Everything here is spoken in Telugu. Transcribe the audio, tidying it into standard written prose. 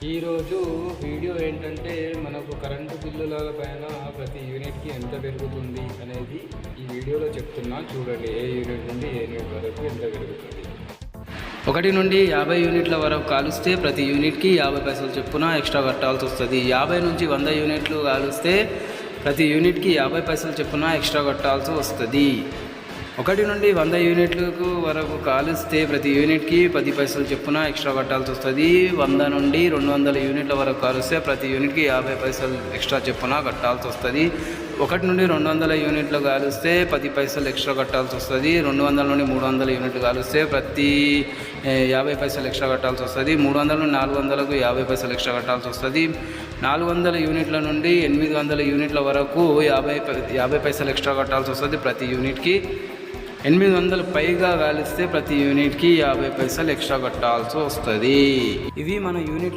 ఈరోజు వీడియో ఏంటంటే మనకు కరెంటు బిల్లుల పైన ప్రతి యూనిట్కి ఎంత పెరుగుతుంది అనేది ఈ వీడియోలో చెప్తున్నా. చూడండి, ఏ యూనిట్ నుండి ఏ యూనిట్ వరకు ఎంత పెరుగుతుంది. 1 నుండి 50 యూనిట్ల వరకు కాలుస్తే ప్రతి యూనిట్కి 50 పైసలు చొప్పున ఎక్స్ట్రా కట్టాల్సి వస్తుంది. 50 నుంచి 100 యూనిట్లు కాలుస్తే ప్రతి యూనిట్కి 50 పైసలు చొప్పున ఎక్స్ట్రా కట్టాల్సి వస్తుంది. 1 నుండి 100 యూనిట్లకు వరకు కాలుస్తే ప్రతి యూనిట్కి 10 పైసలు చొప్పున ఎక్స్ట్రా కట్టాల్సి వస్తుంది. 100 నుండి 200 యూనిట్ల వరకు కాలుస్తే ప్రతి యూనిట్కి 50 పైసలు ఎక్స్ట్రా చొప్పున కట్టాల్సి వస్తుంది. 1 నుండి 200 యూనిట్లు కాలుస్తే 10 పైసలు ఎక్స్ట్రా కట్టాల్సి వస్తుంది. 200 నుండి 300 యూనిట్లు కాలుస్తే ప్రతి 50 పైసలు ఎక్స్ట్రా కట్టాల్సి వస్తుంది. 300 నుండి 400కు 50 పైసలు ఎక్స్ట్రా కట్టాల్సి వస్తుంది. 400 యూనిట్ల నుండి 800 యూనిట్ల వరకు 50 పైసలు ఎక్స్ట్రా కట్టాల్సి వస్తుంది. ప్రతి యూనిట్కి 800 పైగా కాలిస్తే ప్రతి యూనిట్కి 50 పైసలు ఎక్స్ట్రా కట్టాల్సి వస్తుంది. ఇవి మన యూనిట్